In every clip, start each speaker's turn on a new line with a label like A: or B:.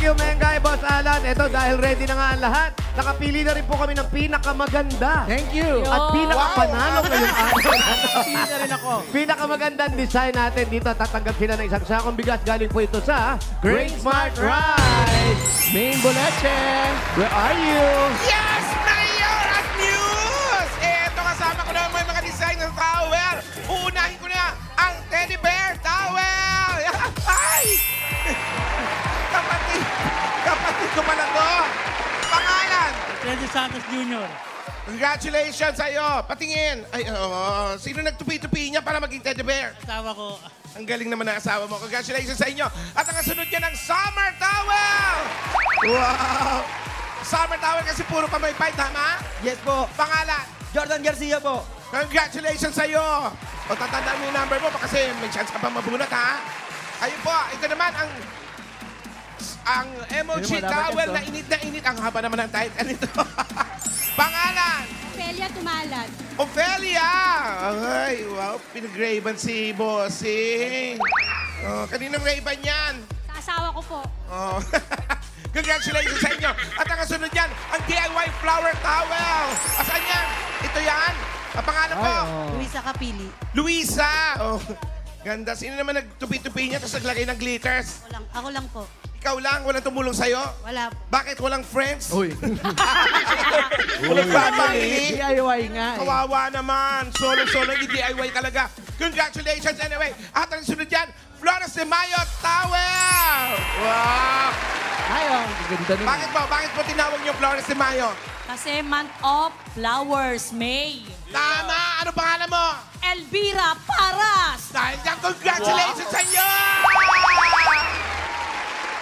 A: you, Mengay, Boss Alan. Ito, dahil ready na nga ang lahat, nakapili na rin po kami ng pinakamaganda.
B: Thank you.
A: At pinakapanalo ngayong araw.
B: Pili na rin ako.
A: Pinakamagandang design natin dito. Tatanggap sila ng isang sakong bigas. Galing po ito sa Grain Smart Rice.
B: Main Boleche.
A: Where are you?
C: Yes, Mayor at News! Ito kasama ko na may mga design ng towel. Uunahin ko na ang Teddy Bear Towel. Ay! Kapatid ko pala to. Pangalan?
D: Freddy Santos Jr.
C: Congratulations sa'yo. Patingin. Ay, sino nagtupi-tupi niya para maging Teddy Bear?
D: Asawa ko.
C: Ang galing naman ng asawa mo. Congratulations sa inyo. At ang kasunod niya ng Summer Towel. Wow! Summer Towel kasi puro pamaypay, tama?
B: Yes po.
C: Pangalan?
B: Jordan Garcia po.
C: Congratulations sa'yo. O tatandaan mo yung number mo kasi may chance ka pa mabunot, ha? Ayun po, ito naman ang emoji towel na init. Ang haba naman ng title nito. Pangalan?
E: Ophelia Tumalad.
C: Ophelia! Ay, wow. Pinag-raven si Bossing. Oh, kaninang raven yan?
E: Sa asawa ko po.
C: Oh. Congratulations sa inyo. At ang kasunod yan, ang DIY flower towel. Asan yan? Ito yan? Ang pangalan po?
E: Luisa Capili.
C: Luisa! Oh. Ganda. Sino naman nagtupi-tupi niya tapos naglagay ng glitters?
E: Ako lang po.
C: Ikaw lang? Walang tumulong sa'yo?
E: Wala po.
C: Bakit walang friends?
B: Uy.
C: Walang family?
B: DIY nga eh.
C: Kawawa naman. Solo-solo, hindi DIY talaga. Congratulations anyway. At ang sunod yan, Flores de Mayo Towel! Wow!
B: Ay, ang ganda nun.
C: Bakit po tinawag niyo Flores de Mayo?
E: Kasi month of flowers, May.
C: Tama! Ano pangalan mo?
E: Elvira Paras.
C: Dahil dyan, congratulations sa inyo!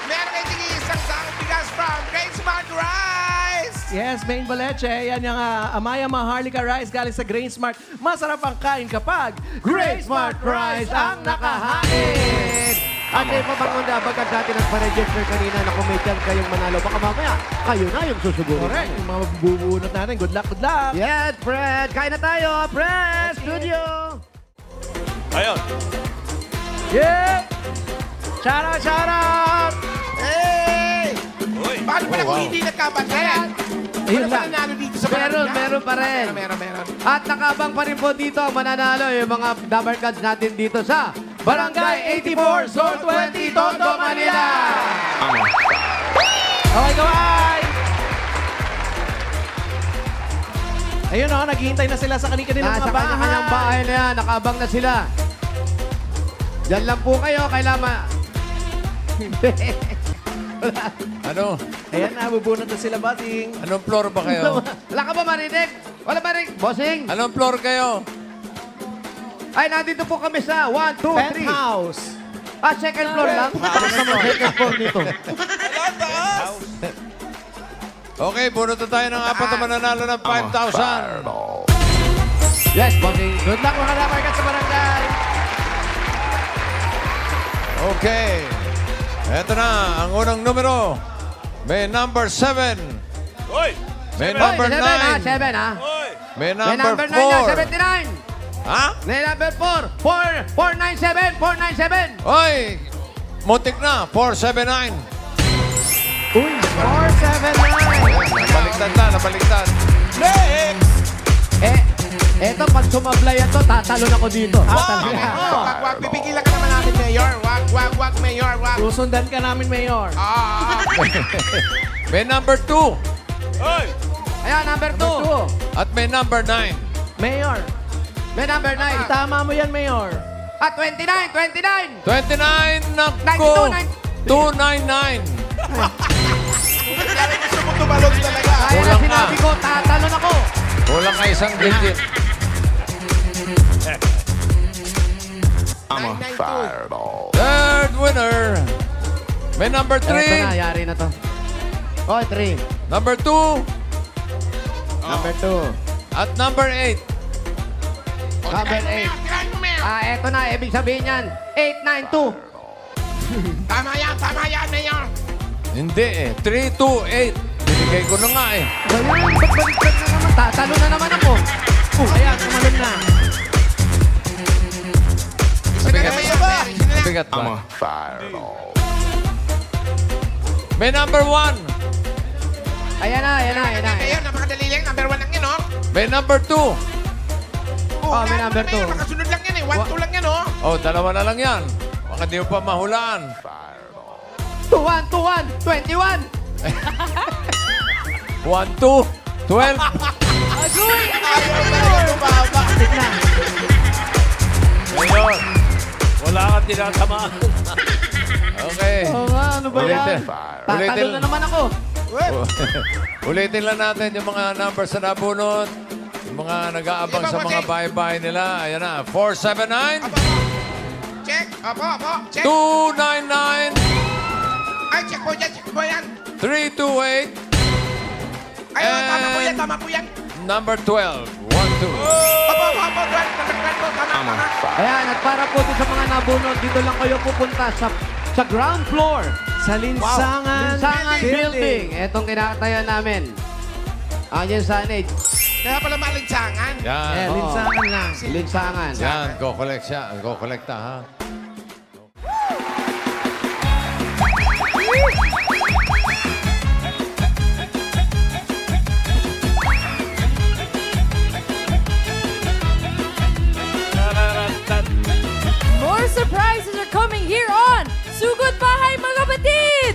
C: Meron kayo tingin isang sakong bigas from Great Smart Rice!
B: Yes, Main Boleche. Yan yung Amaya Maharlika Rice galing sa Grain Smart. Masarap ang kain kapag
A: Grain Smart Rice ang nakahain! At may pabangunda, bagad natin ang pa-register kanina na kung may tiyan kayong manalo. Baka mamaya, kayo na yung susugurin.
B: correct. Yung mga bubunot natin. Good luck, good luck.
A: Yes, Fred! Kain na tayo! Fred! Studio!
F: Ayun.
B: Yeah! Shout out, shout out!
C: Hey!
F: Uy.
C: Paano pala kung hindi nagkabantayan?
B: Ayun
C: Wala pa
B: lang.
C: nanalo dito sa
A: Meron pa rin.
C: Meron.
A: At nakabang pa rin po dito ang mananalo yung mga number cards natin dito sa Barangay 84, Zone 20, Tondo, Manila!
B: Okay, kaway! Ayun o, naghihintay na sila sa kanilang
A: Nasa
B: mga
A: kanya-kanyang bahay na yan, nakabang na sila. Diyan lang po kayo, kailangan...
F: Ano?
B: Ayan na, bubunot na sila, Bating.
F: Anong floor ba kayo?
A: Wala ka ba marinig? Wala marinig? Bossing?
F: Anong floor kayo?
A: Ay, nandito po kami sa 1, 2, 3.
B: Penthouse.
A: Second floor lang? Bakit naman second floor nito?
F: Okay, bunot na tayo ng apat na mananalo ng 5,000.
A: Yes, Bossing.
B: Good luck mga lamarkat sa barangay.
F: Okay. Eto na, ang unang numero. May number 7.
D: Hoy!
F: May
A: Hoy,
F: number
A: 7
F: 9.
A: 7 ha?
D: Hoy!
F: May
A: May
F: number
A: number 9 na,
F: 4.
A: 79.
F: Ha?
A: May number 4, 497.
F: Oy! Muntik na, 479.
B: Uy, 479.
F: Nabaliktad.
D: Next!
A: Eto, pag sumablay ito, tatalon ako dito.
C: Wag, pipigilan ka naman namin, Mayor. Wag, Mayor, wag.
B: Susundan ka namin, Mayor.
F: May number 2.
D: Hoy!
A: Ayan, number 2.
F: At may number 9.
B: Mayor.
A: May number 9.
B: Tama mo yan, Mayor.
A: At 29.
F: 29, nako. 299.
C: Kaya gusto mo tumalog talaga.
A: Kaya na
F: Kulang na.
A: sinabi ko, tatalon ako.
F: Kulang ka isang digit.
C: I'm a fireball.
F: Third winner. May number
A: Eto na,
F: 3.
A: yari na to. Oh, 3.
F: Number 2.
A: Number 2.
F: At number 8.
A: Number 8. Eto na, ibig sabihin yan. 892.
C: Tama yan, Mayor.
F: Hindi eh. 328. Binigay ko na nga eh.
A: Ayun, ba't baliktad na naman? Tatalo na naman ako.
B: Ayan, tumalon na.
C: Isa na lang, Mayor. Isa na lang.
F: Bigat ba?
C: fireball.
F: May number 1.
A: Ayan na.
C: Ayun, napakadali lang. Number 1 lang yan, oh.
F: May number 2.
A: Oh, may number two.
C: Makasunod lang yan, eh. 1, 2 lang yan, oh.
F: Oh, dalawa na lang yan. Baka di mo pa mahulaan.
A: 2-1, 21.
F: 1, 2, 12.
E: Agoy!
D: Ngayon, wala kang tinatamaan.
F: Okay.
A: Oo nga, ano ba
F: Ulitin.
A: yan? Tatalo na naman ako.
F: Ulitin lang natin yung mga numbers na nabunot. Yung mga nag-aabang sa mga bye-bye nila. Ayan na. 479,
C: Check. Opo. Check.
F: 299,
C: Ay, check po yan.
F: 328,
C: Ayun, tama po yan.
F: number 12. 1, 2.
C: Opo. Number 12 po. Tama.
A: Ayan, at para po din sa mga nabunod, dito lang kayo pupunta sa ground floor.
B: Sa Linsangan,
A: Linsangan Building. Etong kinakatayan namin. Ayan signage.
C: Kaya pala malinsangan.
F: Yan.
B: Eh, Linsangan lang.
A: Linsangan.
F: Yan. Go-collect siya. Go-collecta, ha?
G: More surprises are coming here on Sugod Bahay mga kapatid!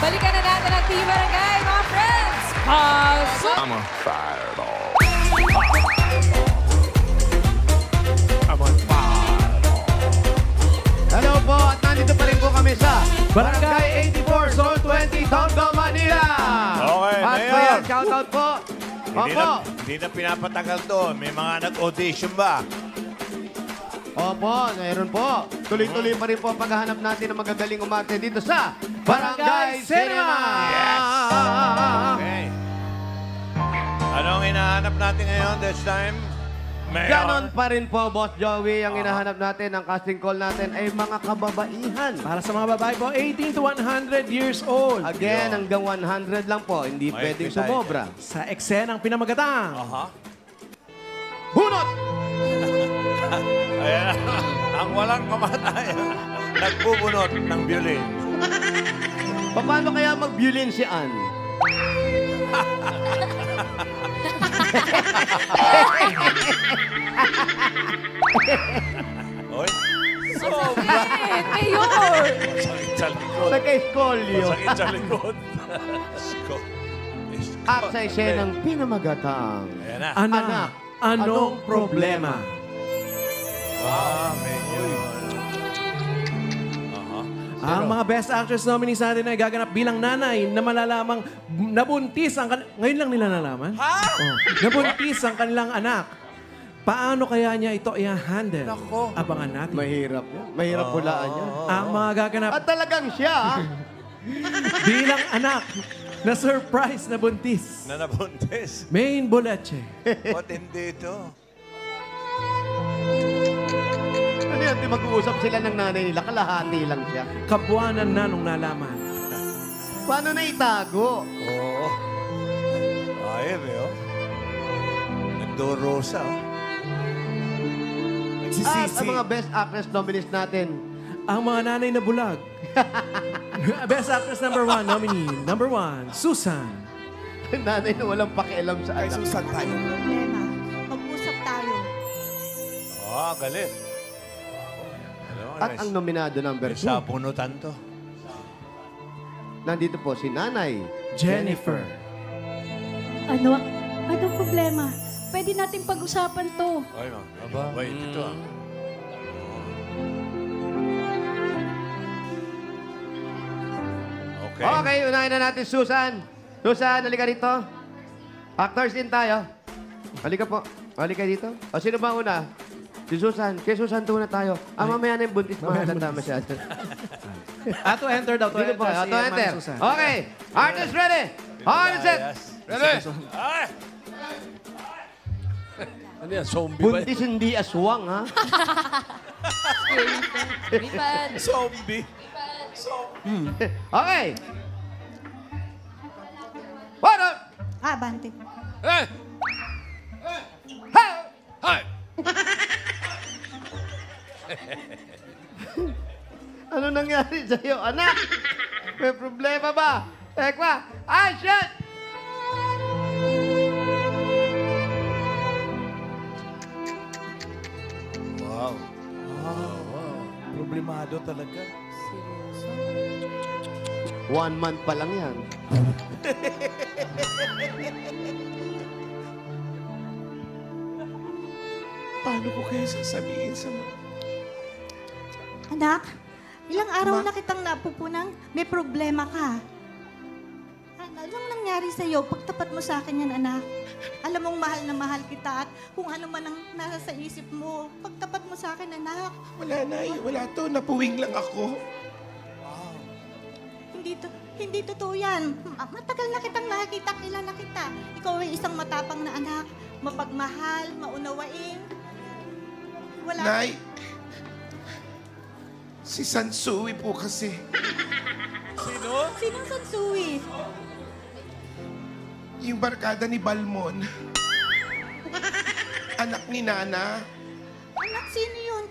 G: Balikan na natin ang Team Barangay, mga friends! Pasok!
A: Hello po, at nandito pa rin po kami sa
B: Barangay
A: 84, Zone 20, Tondo, Manila.
D: Okay,
A: At
D: Mayor.
A: Mayor, shoutout po. Opo.
D: Hindi na pinapatagal to. May mga nag-audition ba?
A: Opo, mayroon po. Tuloy-tuloy pa rin po ang paghahanap natin ng magagaling umarte dito sa Barangay Cinema.
D: Okay. Anong hinahanap natin ngayon this time? Mayor?
A: Ganon pa rin po, Boss Joey. Ang hinahanap natin, ang casting call natin ay mga kababaihan.
B: Para sa mga babae po, 18 to 100 years old.
A: Again, hanggang 100 lang po. Hindi
D: May
A: pwedeng
D: pitay.
A: sumobra.
B: Sa eksenang pinamagatang.
D: Aha.
A: Bunot!
D: Ayan. Ang walang kamatayan. Nagbubunot ng violin.
A: Paano kaya mag-violin si Ann?
D: Oy.
G: Sakit! Mayor!
D: Sakit sa likod.
A: Nagka-eskolyo.
D: Sakit sa likod. Isko.
A: At sa eksenang pinamagatang.
D: Ayan na.
B: Anak, anong problema?
D: Medyo.
B: Ang mga Best Actress nominees natin ay gaganap bilang nanay na malalamang nabuntis ang ngayon lang nila nalaman? Ha? Nabuntis ang kanilang anak. Paano kaya niya ito i-handle?
D: Nako.
B: Abangan natin.
A: Mahirap yan. Mahirap hulaan yan.
B: Ang mga gaganap
A: At talagang siya,
B: bilang anak na surprise na buntis.
D: Na nabuntis.
B: Main Boleche.
D: Ba't hindi ito?
A: ano yan, di mag-uusap sila ng nanay nila, kalahati lang siya.
B: Kabuanan na nung nalaman.
A: Paano na itago?
D: Oo. Ayun, oh. Nagdorosa, oh.
A: At ang mga Best Actress nominees natin,
B: Ang mga nanay na bulag. Best Actress #1 nominee. #1, Susan.
A: nanay na walang pakialam sa anak.
E: Problema. Mag-usap tayo.
D: Galit.
A: At ang nominado number 2,
D: Sa punutan to.
A: nandito po si Nanay.
B: Jennifer.
E: Anong problema? Pwede natin pag-usapan to.
D: Ay, wait, ito ah. Okay.
A: Okay, unahin na natin Susan. Susan, halika dito. Actors din tayo. Halika po. Halika dito. O, sino ba una? Si Susan. Kay Susan tuna tayo. Mamaya na yung buntis. Mahalata masyado.
B: To enter daw. To
A: Dito
B: enter.
A: po.
B: si
A: To enter.
B: Ma'am Susan.
A: Okay. Artist ready. Artist set.
F: Ready?
D: Ay!
F: Ano yan? Zombie ba?
A: Buntis hindi aswang, ha?
G: Lipad.
D: Zombie.
A: Okay. What up?
E: Bante.
F: Hey!
A: Hey!
F: Hi!
A: Ano nangyari sa'yo, anak? May problema ba? Tekwa, action!
D: Wow. Problemado talaga.
A: 1 month pa lang yan.
C: Paano ko kaya sasabihin sa mga...
H: Anak, ilang araw na kitang napupunang may problema ka. Anong nangyari sa'yo? Pagtapat mo sa akin yan, anak. Alam mong mahal na mahal kita at kung ano man ang nasa sa isip mo, pagtapat mo sa akin, anak.
C: Wala, Nay. Wala to. Napuwing lang ako.
H: Hindi totoo yan. Matagal na kitang nakikita, kilala kita. Ikaw ay isang matapang na anak, mapagmahal, maunawain. Wala.
C: Nay, si Sansui po kasi.
H: Sinong Sansui?
C: Yung barkada ni Balmon. Anak ni Nana.
H: Anak, sino yun?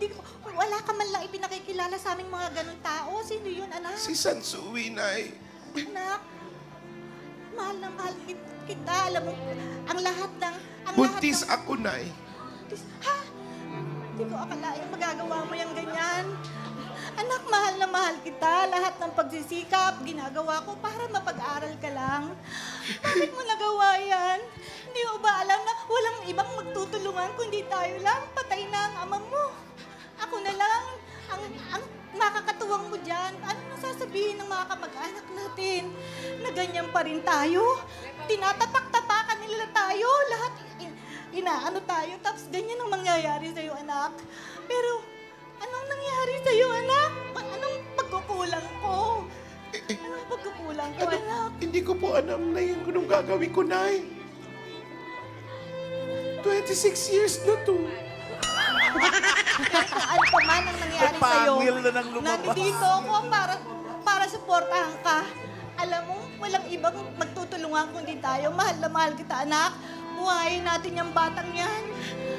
H: Wala ka man lang ipinakikilala sa aming mga ganun tao. Sino yun, anak?
C: Si Sansui, Nay.
H: Anak, mahal na mahal kita. Alam mo, ang lahat ng...
C: Buntis ako, Nay.
H: Ha? Hindi ko akalain magagawa mo yung ganyan. Anak, mahal na mahal kita. Lahat ng pagsisikap, ginagawa ko para mapag-aral ka lang. Bakit mo nagawa yan? Hindi mo ba alam na walang ibang magtutulungan kundi tayo lang? Patay na ang ama mo. Ako na lang ang makakatuwang mo dyan. Ano nang sasabihin ng mga kamag-anak natin? Na ganyan pa rin tayo? Tinatapak-tapakan nila tayo. Lahat inaano tayo. Tapos ganyan ang mangyayari sa'yo, anak. Pero anong nangyari sa'yo, anak? Anong pagkukulang ko? Anong pagkukulang ko, anak?
C: Hindi ko po alam na yun kung gagawin ko, Nay. 26 years na to.
H: Kung ano pa man ang nangyari sa'yo,
D: Pangil na ng lumabas.
H: nandito ako para suportahan ka. Alam mo, walang ibang magtutulungan kundi tayo. Mahal na mahal kita, anak. Buhayin natin yung batang yan.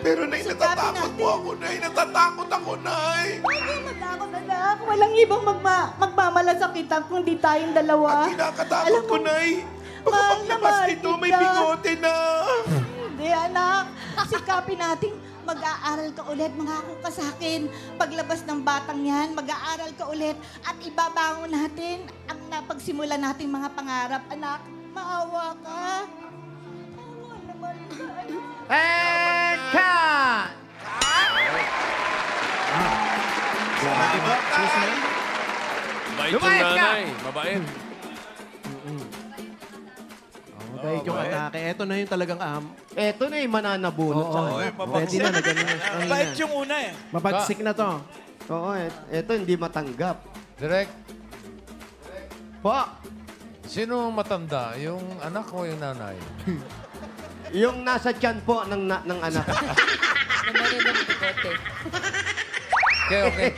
C: Pero, Nay,
H: Sikapin
C: natatakot
H: natin.
C: po ako, Nay. Natatakot ako, Nay.
H: Huwag kang matakot, anak. Walang ibang magmamalasakitan kundi tayong dalawa.
C: Ang kinakatakot
H: Alam
C: ko,
H: mo,
C: Nay. Baka
H: mahal na
C: paglabas
H: mahal
C: nito, may
H: kita.
C: bigote na.
H: Hindi, anak. Sikapin natin. Mag-aaral ka ulit, mangako ka sa akin. Paglabas ng batang yan, mag-aaral ka ulit at ibabangon natin ang napagsimulan nating mga pangarap. Anak, maawa ka. Maawa naman ka, anak.
A: And cut!
F: Mabait yung
A: Lumayas ka!
F: nanay. Mabait.
B: Mabait yung atake. Ito na yung talagang
A: Eto na yung mananabunot sa
B: Oo,
A: kanya.
B: pwede na na ganun.
D: Bait yung una eh.
B: Mapagsik na to.
A: Oo, eto hindi matanggap.
F: Direk,
A: Po,
F: sino matanda? Yung anak o yung nanay?
A: yung nasa tiyan po ng anak.
F: Okay, okay.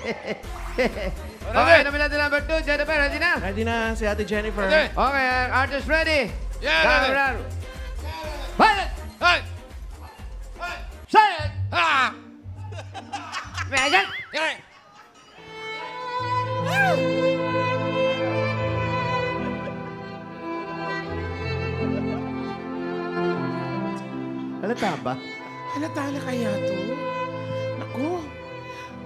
A: Okay, namin natin number 2. Jennifer, ready na?
B: Ready na si Ate Jennifer.
F: Ready?
A: Okay, artist ready?
F: Yeah,
A: Camera.
F: ready.
A: Pilot!
F: Hey!
A: Silent!
F: Ah!
A: Magic!
F: Hey!
A: Halata ba?
C: Halata na kaya to? Naku,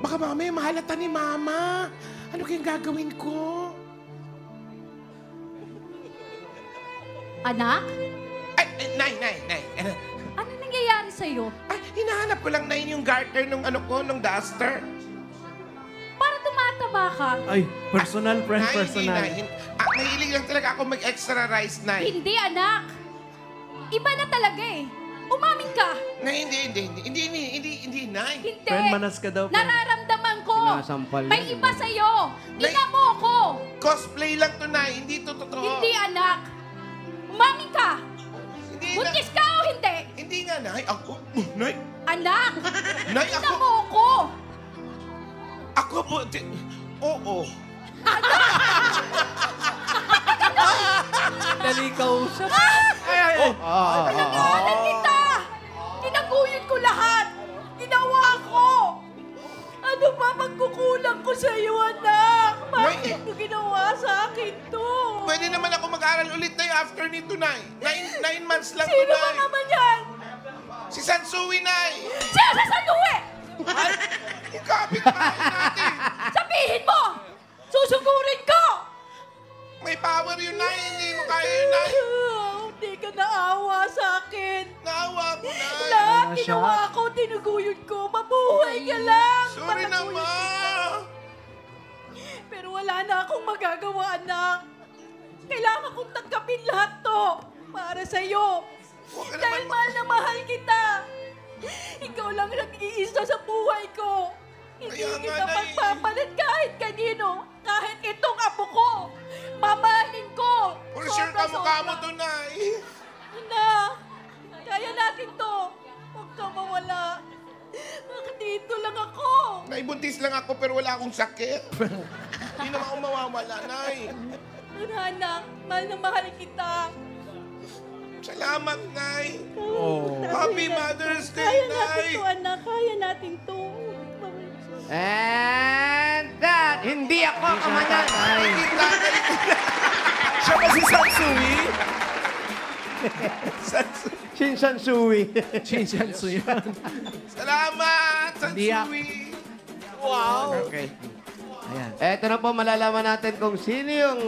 C: baka mamaya mahalata ni Mama. Ano kayang gagawin ko?
E: Anak,
C: Nay.
E: ano nangyayari sa'yo?
C: Ay, hinahanap ko lang na yung garter nung nung duster.
E: Para tumataba ka.
B: Ay, personal, friend,
C: Nay,
B: personal.
C: hindi, Nay. Mahilig lang talaga ako mag-extra rice, Nay.
E: Hindi, anak. Iba na talaga eh. Umamin ka.
C: Nay, hindi, Nay.
E: Hindi.
B: Friend, manas ka daw, friend.
E: Nararamdaman ko.
A: Sinasampal
E: May
A: yan.
E: iba sa'yo.
C: Nay-
E: Ina mo ako.
C: Cosplay lang to, Nay. Hindi to totoo.
E: Hindi, anak. Umamin ka.
C: Hindi,
E: Buntis ka o hindi?
C: Hindi nga, Nay. Ako, Nay.
E: Anak.
C: Nay,
E: Ina
C: ako.
E: mo ako.
C: Ako po. Oo.
B: Dali kausap.
E: Pinag-aaral kita. Tinaguyod ko lahat. Ginawa ko. Ano ba magkukulang ko sa'yo, anak?
H: Bakit mo ginawa sa akin to?
C: Pwede naman ako mag-aral ulit na after nito, Nay. 9 months lang to,
H: Sino ba
C: Nay.
H: naman yan?
C: Si Sansui, Nay.
H: Siya sa saluwi!
C: Yung kapit-bahay natin.
H: Sabihin mo! Susugurin ko!
C: May power yun, Nay. Hindi mo kaya yun, Nay.
H: Hindi ka naawa sa akin.
C: Naawa ko, Nay.
H: Lahat ginawa ko, tinuguyod ko. Mabuhay ka lang.
C: Sorry
H: Palaguyin
C: naman.
H: kita. Pero wala na akong magagawa, anak. Kailangan kong tanggapin lahat to para sa'yo.
C: Huwag ka
H: Dahil
C: naman
H: mahal na mahal kita. Ikaw lang nag-iisa sa buhay ko. Hindi
C: Kaya nga,
H: kita
C: Nay.
H: magpapalit kahit kanino. Kahit itong apo ko. Mamahalin ko.
C: For sure ka mukha mo
H: Sobra-sobra.
C: to, Nay.
H: Anak, kaya natin to. Huwag ka mawala. Dito lang ako.
C: Naibuntis lang ako pero wala akong sakit. Hindi naman ako mawawala, Nay.
H: Anak, mahal na mahal kita.
C: Salamat, Nay.
B: Oh.
C: Happy Mother's Day,
H: Kaya natin
C: Nay.
H: to, anak. Kaya natin to.
A: And that, hindi ako kamananay.
D: Siya ba si Sansui?
A: Shinsan Sui.
B: Chinchansu yan.
C: Salamat,
B: Hindi
C: Sansui.
A: Okay.
B: Ayan.
A: Eto na po, malalaman natin kung sino yung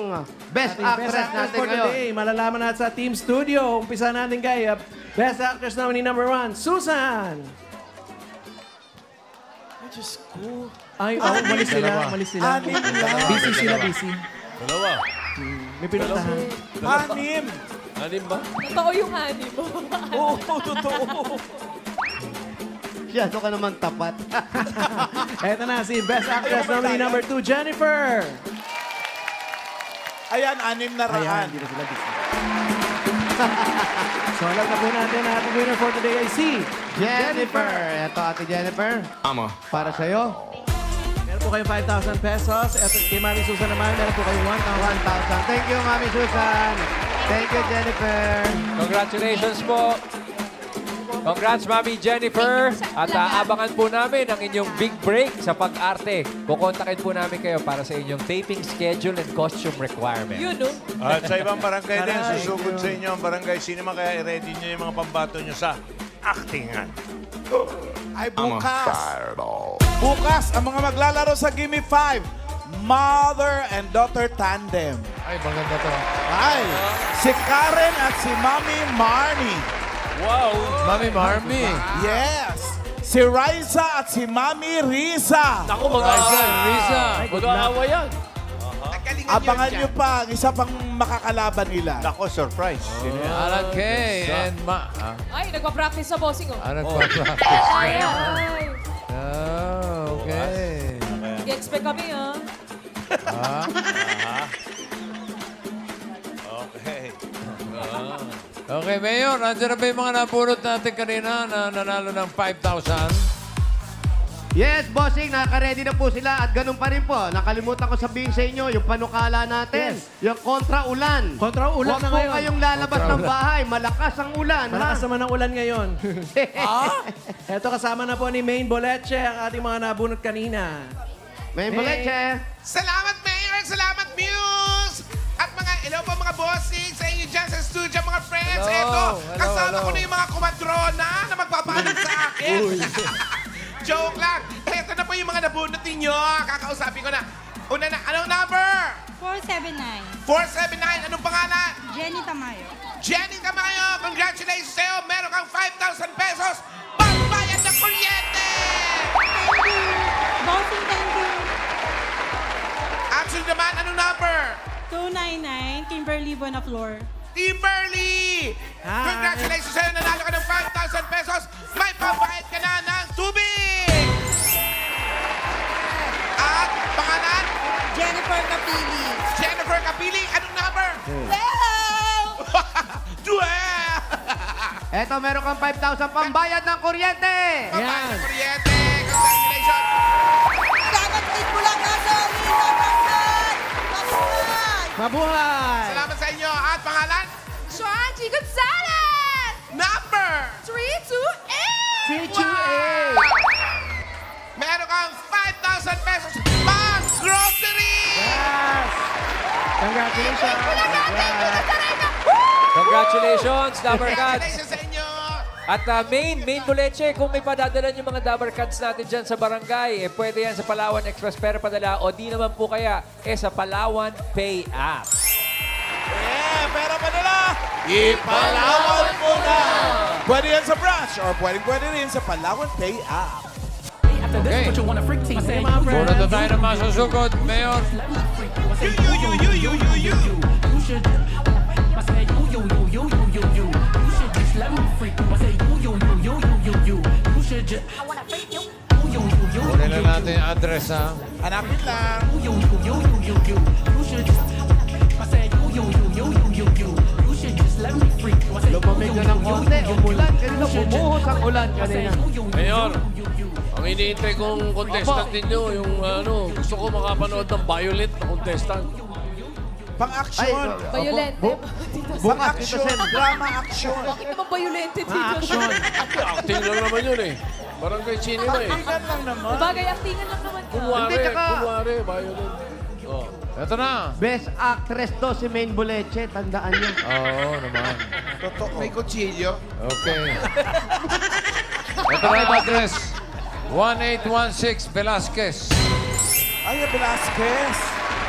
A: best
B: Ating
A: actress
B: Best Actress
A: natin
B: for
A: ngayon.
B: today. Malalaman natin sa Team Studio. Umpisa natin kay Best Actress nominee number 1, Susan.
D: Diyos ko.
B: Ay, oh, malis sila. Malis sila.
D: Anim lang.
B: Busy sila, busy.
F: Dalawa.
B: May pinuntahan.
D: Anim.
F: Anim ba?
G: Totoo yung ani mo.
D: Oo, totoo.
A: Masyado ka naman tapat.
B: Eto na si Best Actress nominee number 2, Jennifer.
D: Ayan, 6 na
B: Ayan,
D: raan.
B: hindi na sila busy. So, alam na po natin na ating winner for today ay si
A: Jennifer. Eto, Ate Jennifer.
C: Amo.
A: Para sa'yo,
B: Meron po kayong 5,000 pesos. Eto, kay Mami Susan naman, meron po kayong 1,000.
A: 1,000. Thank you, Mami Susan. Thank you, Jennifer.
F: Congratulations po. Congrats, Mami Jennifer. At abangan po namin ang inyong big break sa pag-arte. Kukontakin po namin kayo para sa inyong taping schedule and costume requirement.
G: Yun, no?
D: At sa ibang barangay din,
B: Aray,
D: susugod
B: yun.
D: sa inyo ang barangay cinema, kaya i-ready nyo yung mga pambato nyo sa actingan. Ay, bukas. Bukas, ang mga maglalaro sa Gimme 5, mother and daughter tandem.
F: Ay, maganda to.
D: Ay, si Karen at si Mami Marnie.
F: Wow! Mami Marmy.
D: Yes! Si Raisa at si Mami Risa.
F: Naku, Risa. Mag-aawa yan.
D: Abangan nyo pa ang isa pang makakalaban nila. Ako, surprise.
F: Alan Kay and
G: Ay, nagpa-practice sa bossing, oh.
F: Alan practice.
G: Ay, ay.
F: Oh, okay.
G: I-expect kami, ha?
D: Okay.
F: Okay, Mayor, nandiyan na ba yung mga napulot natin kanina na nanalo ng 5,000?
A: Yes, bossing, nakaready na po sila at ganun pa rin po. Nakalimutan ko sabihin sa inyo, yung panukala natin,
B: Yes.
A: yung kontra ulan.
B: Kontra ulan na
A: Huwag po
B: ngayon.
A: kayong lalabas ng bahay, malakas ang ulan.
B: Malakas
A: ha?
B: naman ang ulan ngayon. Eto, kasama na po ni Maine Boleche, ang ating mga nabunot kanina.
A: May boleche.
C: Salamat, Mayor! Salamat, Muse! At mga, hello po mga bossing sa inyo dyan sa studio, mga friends.
F: Hello,
C: Eto,
F: hello,
C: kasama
F: hello.
C: ko na yung mga kumadrona na magpapaalam sa akin. Joke lang. Eto na po yung mga nabunot ninyo. Kakausapin ko na. Una na, anong number?
H: 479.
C: 479. Anong pangalan?
H: Jenny Tamayo.
C: Jenny Tamayo, congratulations sa'yo. Meron kang 5,000 pesos. Pagbayad ng kuryente!
H: Thank you. Bossing, thank you.
C: Action naman, anong number?
H: 299, Kimberly Bonaflor.
C: Timberly!
B: Hi.
C: Congratulations sa'yo. Nanalo ka ng 5,000 pesos. May pambayad ka na ng tubig! At pangalan?
H: Jennifer Capili.
C: Jennifer Capili. Anong number? 12! 12!
A: Eto, meron kang 5,000 pambayad ng kuryente.
C: Pambayad ng kuryente. Congratulations!
H: Salamat din po lang nasa
B: Mabuhay!
C: Salamat sa inyo. At pangalan?
G: Sean G. Gonzalez!
C: Number!
G: 328!
B: 328!
C: Meron kang 5,000 pesos pang grocery!
B: Congratulations!
F: Congratulations, Dabber Cats!
C: Congratulations sa inyo!
F: At main Boleche, kung may padadalan yung mga Dabber Cats natin dyan sa barangay, pwede yan sa Palawan Express Pera Padala o di naman po kaya, sa Palawan Pay App.
D: Yeah, pera pa nila! Ipalawan mo na! Pwede yan sa branch or pwede rin sa Palawan Pay App.
F: Okay. Muna na tayo ng masusugod, Mayor. Kunin lang natin yung address, ha?
D: Hanapin lang.
A: Lumamig na ng konti, umulan. Kanina bumuhos ang ulan kanina.
I: Mayor, ang iniintay kong contestant ninyo, yung gusto ko makapanood ng violent na contestant.
D: Pang-action.
G: Violente.
D: Pang-action. Drama action.
G: Bakit naman violente dito?
B: Ma-action.
I: Acting lang naman yun eh. Barangay Cinema eh.
D: Tingnan lang naman.
G: Bagay, actingan lang naman ka.
I: Kunwari,
A: Hindi, tsaka-
I: violent. Oh.
F: Ito na.
A: Best actress to si Main Boleche. Tandaan niyo.
F: Oo naman.
D: Totoo.
C: May kutsilyo.
F: Okay. Ito na yung address. 1816 Velasquez.
D: Ay, Velasquez.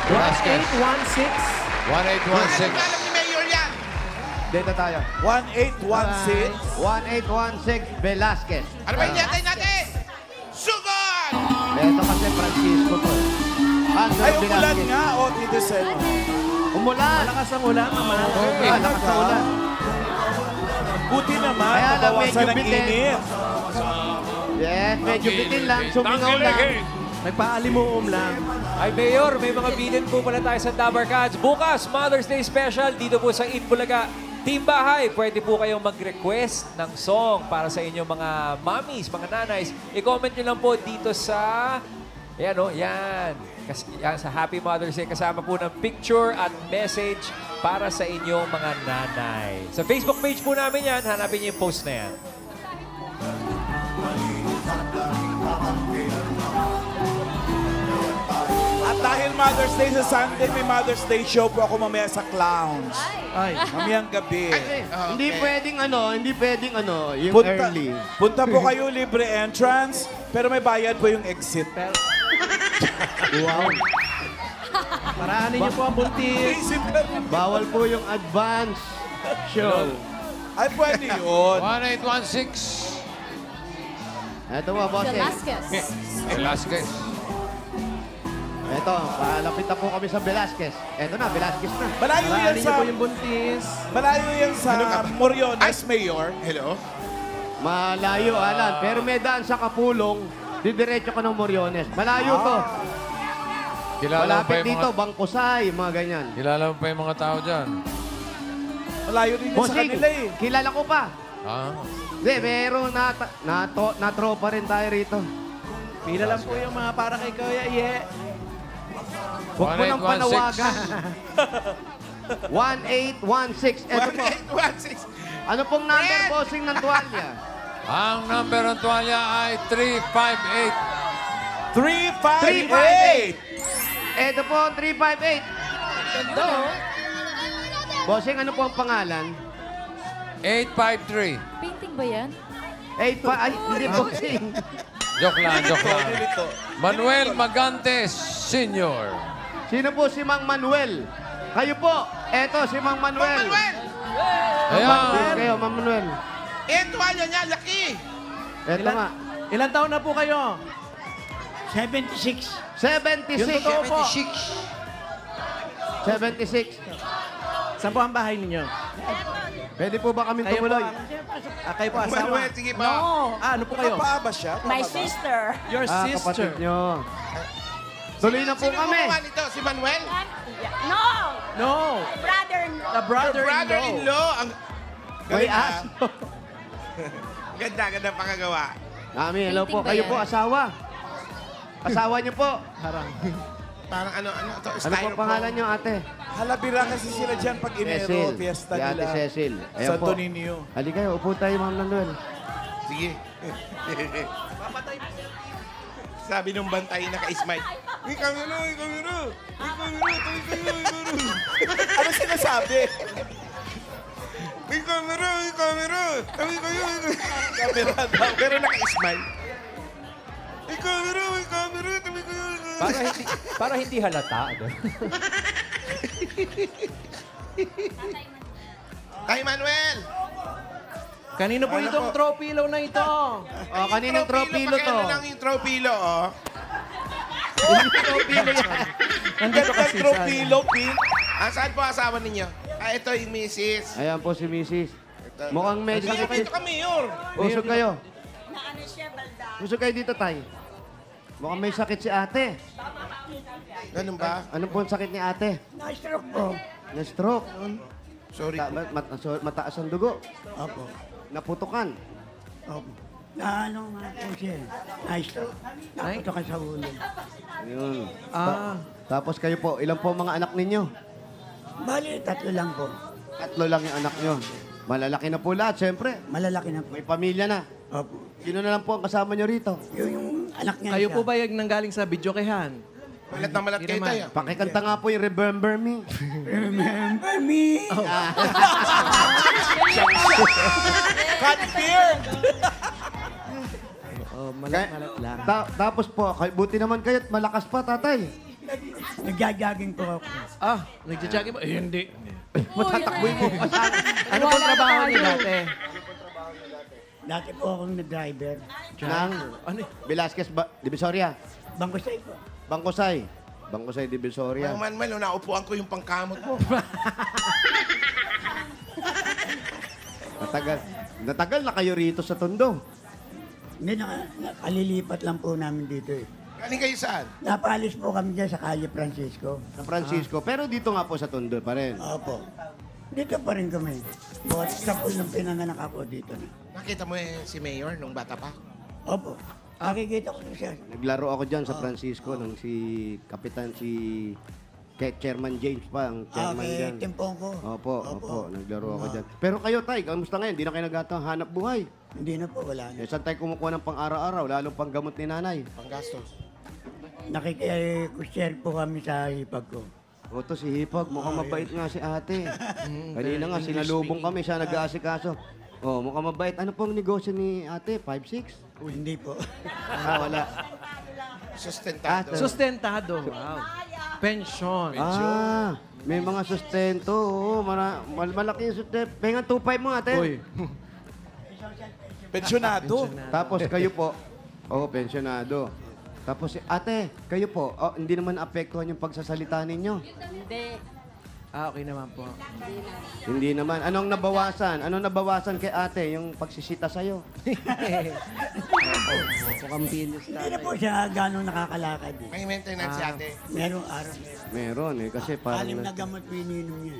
F: Velasquez.
B: 816.
F: 1816.
C: Alam ni Mayor yan.
A: Dito tayo.
D: 1816.
A: 1816 Velasquez.
C: Ano ba yung yatay natin? Sugod!
A: Ito kasi Francisco to. Andrew
D: Ay, umulan
A: Velasquez.
D: nga. O, Tito Sen.
A: Umulan.
B: Malakas ang ulan, mamahal.
A: Lakas ang ulan.
D: Buti naman.
A: Kaya lang,
D: Nabawasan
A: medyo
D: ng
A: bitin.
D: init.
A: Yes, medyo bitin lang. Sumingaw lang.
B: Nagpaalimuom lang.
F: Ay, Mayor, may mga bilin po pala tayo sa Dabber Cats. Bukas, Mother's Day Special, dito po sa Itbulaga. Team Bahay, pwede po kayong mag-request ng song para sa inyong mga mommies, mga nanays. I-comment nyo lang po dito sa... Ayan, yan. Yan, sa Happy Mother's Day. Kasama po ng picture at message para sa inyong mga nanay. Sa Facebook page po namin yan, hanapin niyo yung post na yan.
D: At dahil Mother's Day sa Sunday, may Mother's Day show po ako mamaya sa Clowns.
B: Ay.
D: Mamayang gabi.
A: Hindi pwedeng yung early.
D: Punta po kayo, libre entrance, pero may bayad po yung exit.
A: Wow.
B: Paraanin niyo po ang buntis.
D: Exit na rin.
A: Bawal po yung advance show.
D: Ay, pwede yun.
F: 1816
A: Ito mo, boss.
G: Velasquez.
F: Velasquez.
A: Ito, palapit na po kami sa Velasquez. Ito na, Velasquez na.
D: Malayo yan
B: Paraanin niyo
D: sa...
B: po yung buntis.
D: Malayo yan sa Moriones, Mayor.
C: Hello?
A: Malayo, Alan. Pero may daan sa Kapulong, didiretso ka ng Moriones. Malayo to.
F: Kilala mo pa
A: Malapit
F: yung
A: dito,
F: mga...
A: Bangkusay, mga ganyan.
F: Kilala mo pa yung mga tao dyan?
D: Malayo din yan sa
A: Bossing,
D: kanila eh.
A: kilala ko pa.
F: Ah.
A: Hindi, meron na tropa rin tayo rito.
B: Pila lang po yung mga para kay Kuya Iye.
A: Huwag mo nang
F: 1816.
A: panawagan. 1816. Ito po.
C: 1816.
A: Ano pong number, bossing, ng tuwalya?
F: Ang number ng tuwalya ay 358.
D: 358!
A: Ito po, 358.
G: Ganda, oh.
A: Bossing, ano po ang pangalan?
F: 853.
G: Painting ba yan?
A: 8 pa. Ay, hindi bossing.
F: Joke lang. Manuel Magantes Sr.
A: Sino po si Mang Manuel? Kayo po. Eto, si Mang Manuel.
C: Manuel!
A: Ayan. Kayo, Mang Manuel.
C: Tuwalya niya, laki!
A: Eto nga.
B: Ilan taon na po kayo?
A: 76.
B: Yung totoo po.
A: 76.
B: Saan po ang bahay ninyo?
A: Pwede po ba kami
B: Kayo po
A: tumuloy?
B: kayo po asawa?
C: Manuel, sige pa.
B: Ano po kayo?
D: Kapaa ba siya?
H: My sister.
B: Your
A: Kapatid
B: sister.
A: nyo. Tuloy na po
C: Sino
A: kami.
C: gumawa nito? Si Manuel?
H: No!
B: No.
H: Brother.
B: The brother-in-law.
C: Brother-in-law. Ang
A: May
C: galing, ah.
A: aso.
C: Ganda pakagawa.
A: Mami, hello po.
G: Painting ba
A: Kayo
G: yan?
A: po, asawa. Asawa niyo po.
B: Harang.
C: Parang ano to?
A: Ano po ang pangalan niyo, ate?
D: Halabira kasi sila dyan pag Enero,
A: Cecil.
D: fiesta
A: Si Ate
D: nila.
A: Cecil. Ayan
D: Santo
A: po.
D: Niño.
A: Halika kayo, upo tayo, Ma'am Manuel.
C: Sige. Sabi nung bantay na ka-smile. Ikaw na, ikaw na. Ikaw na, ikaw na.
D: sinabi.
C: May camera, may camera. Kami kayo.
D: Camera daw.
C: Pero naka-smile. May camera, kami kayo.
F: Para hindi halata. Ano?
C: Tay Manuel!
B: Kanino po itong tropilo na ito?
A: Oh, kaninong tropilo to?
C: Pakiano lang yung tropilo, oh.
A: Tropilo yan.
B: Nandito
D: Gandang
B: kasi
D: tropilo, Pin.
C: Saan po asawa ninyo? Ito yung misis.
A: Ayan po si Mrs. Mukhang medyo
C: Ito ka, Mayor.
A: Usog kayo.
H: Naano siya, balda.
A: Usog kayo dito, tay. Mukhang may sakit si ate.
C: Ganun ba?
A: Ano po ang sakit ni ate?
H: Na-stroke po.
A: Na-stroke.
C: Sorry po.
A: Mataas ang dugo.
J: Opo.
A: Naputukan.
J: Opo. Na ano nga po siya. Na-stroke. Napunta ka sa ulo.
A: Ayun.
B: Ah.
A: Tapos kayo po, ilan po ang mga anak ninyo?
J: Bali, 3 lang po.
A: 3 lang yung anak nyo. Malalaki na po lahat, siyempre.
J: Malalaki na po.
A: May pamilya na.
J: Opo.
A: Sino na lang po ang kasama nyo rito?
J: Yung anak niya
B: Kayo
J: siya.
B: po ba yung nanggaling sa videokehan?
C: Malat na malat kayo tayo.
A: Pakikanta nga po yung Remember Me.
J: Remember me.
D: Confirmed.
B: Oh, malat lang.
A: Tapos po, buti naman kayo at malakas pa, tatay.
J: Nagja-jogging po ako.
B: Ah, nagja-jogging ba? Eh, hindi.
A: Matatakboy mo.
B: Ano pong trabaho niyo dati?
J: Dati po akong nag-driver.
A: Nang
B: Ano?
A: Velasquez Divisoria.
J: Bangkosay po.
A: Bangkosay. Bangkosay Divisoria.
C: Mang Manuel, naupuan ko yung pangkamot mo.
A: Natagal na kayo rito sa Tondo.
J: Hindi, nakalilipat lang po namin dito eh.
C: Galing kayo saan?
J: Napalis po kami dyan sa Calle Francisco.
A: Sa Francisco. Pero dito nga po sa Tondo pa rin.
J: Opo. Dito pa rin kami. Buhat sa po nung pinanganak ako dito na.
C: Nakita mo si Mayor nung bata pa?
J: Opo. Nakikita ko siya.
A: Naglaro ako dyan sa Francisco nang si Kapitan Chairman James pa, ang chairman
J: Okay,
A: dyan.
J: timpong ko.
A: Opo, naglaro ako dyan. Pero kayo, tay, kamusta ngayon? Hindi na kayo nagtatang hanap buhay.
J: Hindi na po, wala na.
A: Saan tayo kumukuha ng pang-araw-araw, lalo pang gamot ni nanay?
C: Panggastos.
J: Nakikishare po kami sa hipag ko.
A: O to si Hipag, mukhang mabait nga si ate. Kanina nga, sinalubong kami, siya nag-aasikaso. Oh, mukhang mabait. Ano pong negosyo ni ate? 5-6?
J: Hindi po.
A: Wala.
C: Sustentado.
B: Sustentado. Wow. Pension.
A: May mga sustento. Oo, malaki yung sustento. Pengan 2.5 mo ate.
B: Uy.
D: Pensionado.
A: Tapos kayo po, pensyonado. Tapos ate, kayo po, hindi naman apektuhan yung pagsasalita ninyo.
E: Hindi.
B: Ah, okay naman po.
A: Hindi naman. Anong nabawasan? Anong nabawasan kay ate? Yung pagsisita sa'yo?
B: Mukhang pilos
J: Hindi na po siya gano'ng nakakalakad. Eh.
C: May maintenance si ate.
J: Merong araw.
A: Meron kasi parang...
J: 6 na gamot po ininom niya.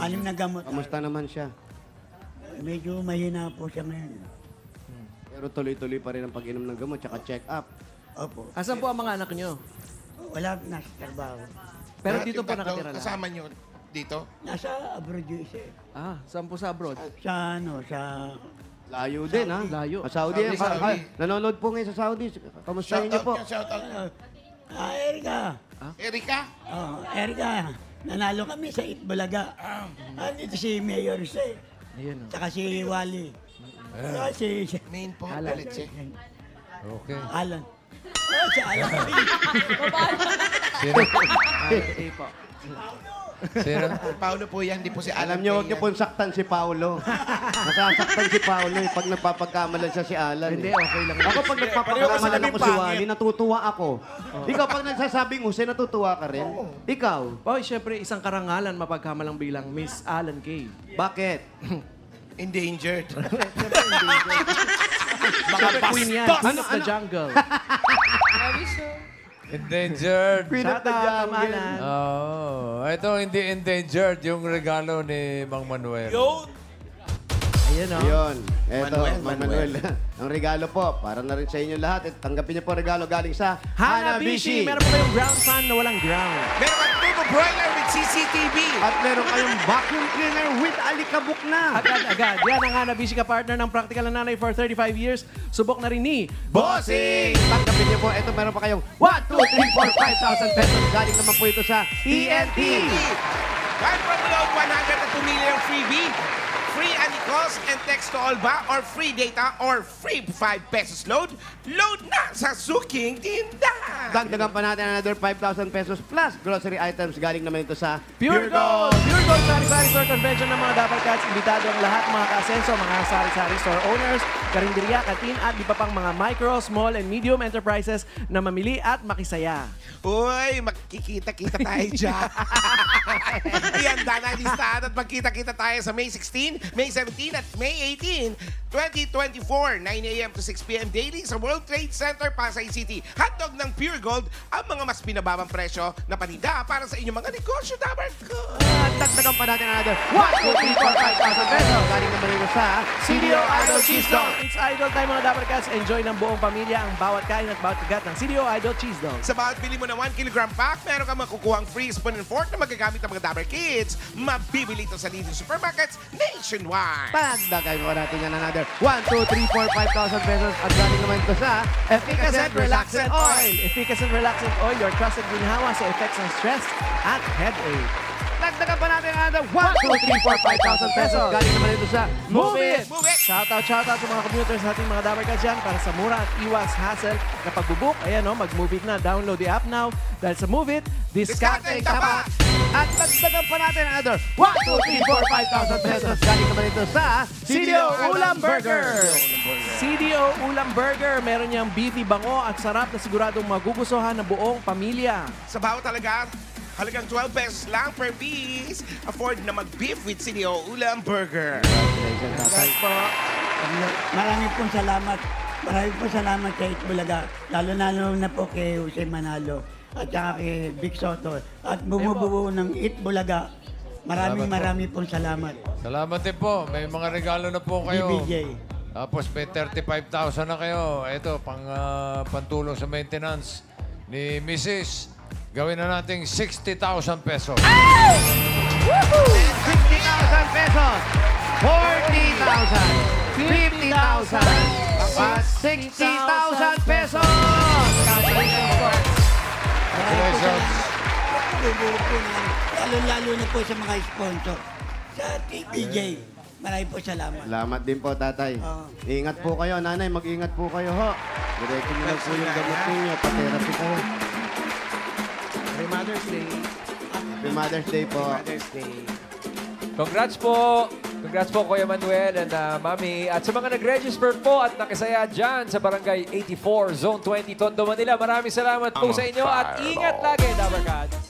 J: 6 na gamot.
A: Kamusta naman siya?
J: Medyo mahina po siya ngayon.
A: Pero tuloy-tuloy pa rin ang pag-inom ng gamot tsaka check-up.
J: Opo.
B: Asan po ang mga anak nyo?
J: Wala nasa trabaho.
B: Pero
C: Lahat
B: dito
C: yung
B: po
C: tatlo
B: nakatira lang.
C: Kasama nyo dito?
J: Nasa abroad yung isa. Eh.
B: Ah, saan po sa abroad?
J: Sa ano, sa...
A: Layo din, ha?
B: Layo.
A: Saudi.
C: Saudi.
A: Nanonood po ngayon sa Saudi. Kamusta niyo po?
C: Shoutout nyo.
J: Erika.
C: Erika?
J: Oh, Erika. Nanalo kami sa Itbulaga. Dito si Mayor Jose.
B: Ayun, oh.
J: Tsaka si Wally. Tsaka si
C: Main po,
J: Alan.
C: galit siya.
F: Okay.
J: Alan. Si Alan.
F: Sino?
B: Okay po.
F: Sino?
C: Paolo po yan, di po si Alan.
A: Alam niyo, huwag niyo pong saktan si Paolo. Nasasaktan si Paolo pag nagpapagkamalan siya si Alan.
B: Hindi, okay lang.
A: Ako pag
D: Pareho
A: nagpapagkamalan
D: kasi
A: ako si
D: pangit.
A: Wally, natutuwa ako. Ikaw, pag nagsasabing Jose, natutuwa ka rin? Ikaw,
B: Oh, syempre, isang karangalan mapagkamalang bilang Miss Alan Kay.
A: bakit?
C: Endangered.
B: Mga queen yan. Queen of the jungle.
F: Endangered.
A: Queen of the
B: Shout out,
A: jungle.
B: Alan.
F: Oh, ito hindi endangered yung regalo ni Mang Manuel.
D: Yo,
B: Ayan, oh.
A: Ayun. Eto,
C: Manuel.
A: Manuel. Ang regalo po, para na rin sa inyo lahat. At tanggapin niyo po ang regalo galing sa
B: Hanabishi! Meron po kayong ground fan na walang ground.
C: Meron kang Tubo Broiler with CCTV.
A: At meron kayong vacuum cleaner with alikabok na.
B: Agad-agad. Yan ang Hanabishi ka-partner ng Practical na Nanay for 35 years. Subok na rin ni
A: Bossing! Tanggapin niyo po. Ito, meron pa kayong 1, 2, 3, 4, 5,000 pesos. Galing naman po ito sa TNT.
C: Kahit from below 100 at pumili ng freebie, free Anicos and text to all ba or free data or free 5 pesos load na sa Suking Tinda.
A: Dagdagan pa natin another 5,000 pesos plus grocery items. Galing naman ito sa
B: Pure Gold! Pure Gold Sari-Sari Store Convention ng mga Dapper Cats. Imbitado ang lahat mga ka-asenso, mga sari-sari store owners, karinderya, kantin at di pa pang mga micro, small and medium enterprises na mamili at makisaya.
C: Uy, magkikita-kita tayo dyan. Ihanda na ang listahan at magkita-kita tayo sa May 16, May 17 at May 18, 2024, 9 a.m. to 6 p.m. daily sa World Trade Center, Pasay City. Hotdog ng Pure Gold, ang mga mas binababang presyo na paninda para sa inyong mga negosyo, Dapper Cats.
A: At dagdagan pa natin another 1, 2, 3, 4, 5,000 pesos. Galing naman ito sa
B: CDO Idol Cheese Dog! It's Idol time mga Dapper Cats. Enjoy ng buong pamilya ang bawat kain at bawat kagat ng CDO Idol Cheese Dog.
C: Sa bawat bili mo na 1 kilogram pack, meron kang makukuhang free spoon and fork na magagamit ng mga Dapper Kids. Mabibili ito sa leading supermarkets nationwide.
A: Pagdagay mo natin yan another 1, 2, 3, 4, 5,000 pesos. At galing naman ito sa Efficacent Relaxant Oil.
B: Efficacent Relaxant Oil, your trusted ginhawa sa effects ng stress at headache.
A: Dagdagan pa natin another 1, 2, 3, 4, 5,000 pesos. Galing naman ito sa
B: Move It!
C: Move It!
B: Shoutout sa mga commuters natin mga Dapper Cats dyan para sa mura at iwas hassle na pagbubook. Ayan o, mag-Move It na. Download the app now. Dahil sa Move It, diskarte tapat!
A: At dagdagan pa natin another 1, 2, 3, 4, 5,000 pesos. Galing naman ito sa
B: CDO Ulam Burger! CDO Ulam Burger. Meron niyang beefy bango at sarap na siguradong magugustuhan ng buong pamilya.
C: Sa bawat halagang 12 pesos lang per piece. Afford na mag-beef with CDO Ulam Burger.
J: Yes po. Maraming pong salamat. Maraming pong salamat kay Itbulaga. Lalo na po kay Jose Manalo at saka kay Vic Soto. At bumubuo ng Itbulaga. Maraming pong salamat.
F: Salamat din po. May mga regalo na po kayo.
J: BBJ.
F: Tapos may 35,000 na kayo. Ito, pantulong sa maintenance ni Mrs. Gawin na natin 60,000 pesos.
A: 60,000 pesos, 40,000, 50,000, at 60,000 pesos! Congratulations po!
F: Congratulations.
J: Bumubuo po lalo na po sa mga sponsor. Sa TPJ. Maraming po salamat.
A: Salamat din po, tatay. Ingat po kayo, nanay. Mag-ingat po kayo, ho. Diretso nyo lang po yung gamot ninyo. Pa-therapy kayo.
B: Happy Mother's Day.
A: Happy Mother's Day po.
F: Congrats po! Congrats po, Kuya Manuel and Mami. At sa mga nag-register po at nakisaya dyan sa Barangay 84, Zone 20, Tondo, Manila, maraming salamat po sa inyo at ingat lagi, Dapper Cats.